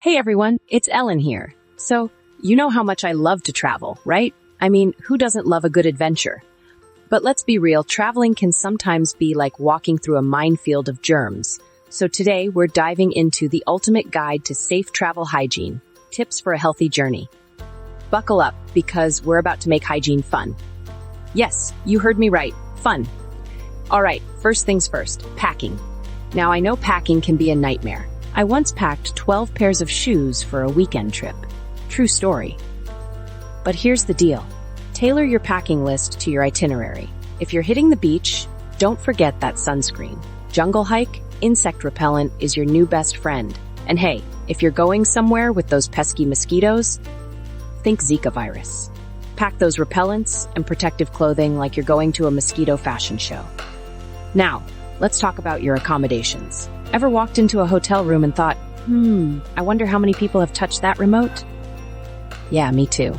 Hey everyone, it's Ellen here. So, you know how much I love to travel, right? I mean, who doesn't love a good adventure? But let's be real, traveling can sometimes be like walking through a minefield of germs. So today, we're diving into the ultimate guide to safe travel hygiene, tips for a healthy journey. Buckle up, because we're about to make hygiene fun. Yes, you heard me right, fun. All right, first things first, packing. Now I know packing can be a nightmare. I once packed 12 pairs of shoes for a weekend trip. True story. But here's the deal. Tailor your packing list to your itinerary. If you're hitting the beach, don't forget that sunscreen. Jungle hike, insect repellent is your new best friend. And hey, if you're going somewhere with those pesky mosquitoes, think Zika virus. Pack those repellents and protective clothing like you're going to a mosquito fashion show. Now, let's talk about your accommodations. Ever walked into a hotel room and thought, I wonder how many people have touched that remote? Yeah, me too.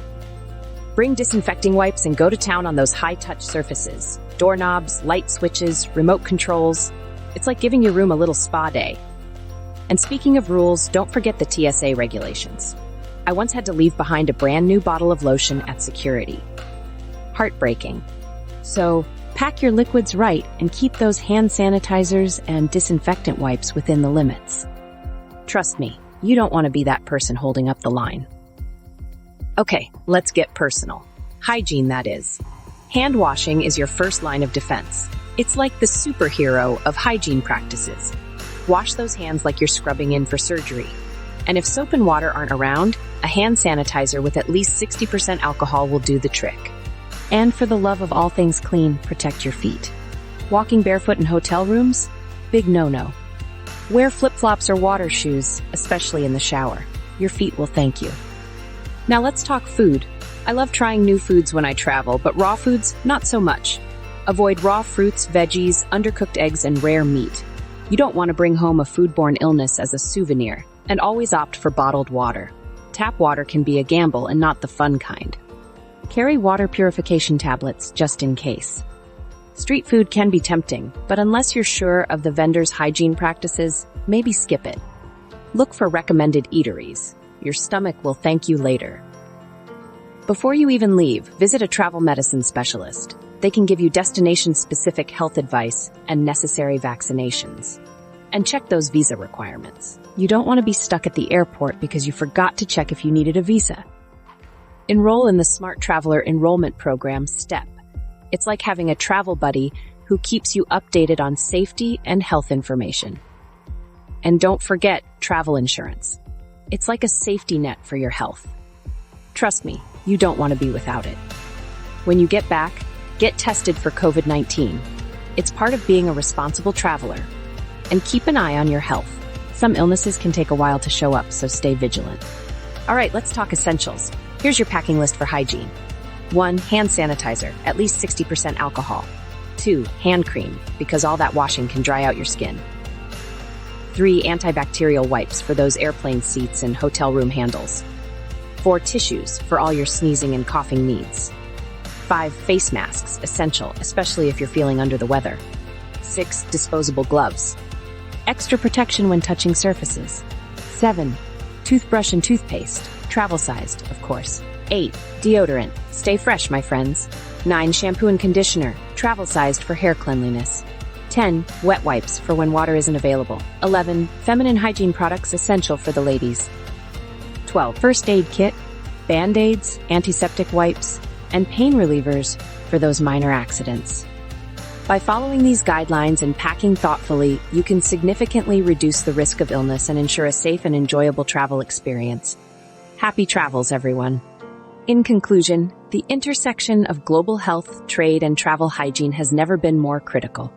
Bring disinfecting wipes and go to town on those high-touch surfaces. Doorknobs, light switches, remote controls. It's like giving your room a little spa day. And speaking of rules, don't forget the TSA regulations. I once had to leave behind a brand new bottle of lotion at security. Heartbreaking. So, pack your liquids right and keep those hand sanitizers and disinfectant wipes within the limits. Trust me, you don't want to be that person holding up the line. Okay, let's get personal. Hygiene, that is. Hand washing is your first line of defense. It's like the superhero of hygiene practices. Wash those hands like you're scrubbing in for surgery. And if soap and water aren't around, a hand sanitizer with at least 60% alcohol will do the trick. And for the love of all things clean, protect your feet. Walking barefoot in hotel rooms? Big no-no. Wear flip-flops or water shoes, especially in the shower. Your feet will thank you. Now let's talk food. I love trying new foods when I travel, but raw foods, not so much. Avoid raw fruits, veggies, undercooked eggs, and rare meat. You don't want to bring home a foodborne illness as a souvenir, and always opt for bottled water. Tap water can be a gamble and not the fun kind. Carry water purification tablets just in case. Street food can be tempting, but unless you're sure of the vendor's hygiene practices, maybe skip it. Look for recommended eateries. Your stomach will thank you later. Before you even leave, visit a travel medicine specialist. They can give you destination-specific health advice and necessary vaccinations. And check those visa requirements. You don't want to be stuck at the airport because you forgot to check if you needed a visa. Enroll in the Smart Traveler Enrollment Program, STEP. It's like having a travel buddy who keeps you updated on safety and health information. And don't forget travel insurance. It's like a safety net for your health. Trust me, you don't want to be without it. When you get back, get tested for COVID-19. It's part of being a responsible traveler. And keep an eye on your health. Some illnesses can take a while to show up, so stay vigilant. All right, let's talk essentials. Here's your packing list for hygiene. 1. Hand sanitizer, at least 60% alcohol. 2. Hand cream, because all that washing can dry out your skin. 3. Antibacterial wipes for those airplane seats and hotel room handles. 4. Tissues for all your sneezing and coughing needs. 5. Face masks, essential, especially if you're feeling under the weather. 6. Disposable gloves. Extra protection when touching surfaces. 7. Toothbrush and toothpaste. Travel-sized, of course. 8. Deodorant. Stay fresh, my friends. 9. Shampoo and conditioner. Travel-sized for hair cleanliness. 10. Wet wipes for when water isn't available. 11. Feminine hygiene products essential for the ladies. 12. First aid kit. Band-aids, antiseptic wipes, and pain relievers for those minor accidents. By following these guidelines and packing thoughtfully, you can significantly reduce the risk of illness and ensure a safe and enjoyable travel experience. Happy travels, everyone. In conclusion, the intersection of global health, trade, and travel hygiene has never been more critical.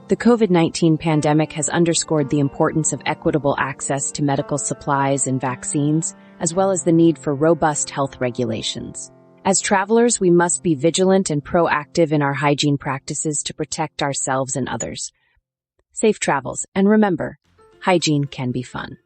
The COVID-19 pandemic has underscored the importance of equitable access to medical supplies and vaccines, as well as the need for robust health regulations. As travelers, we must be vigilant and proactive in our hygiene practices to protect ourselves and others. Safe travels, and remember, hygiene can be fun.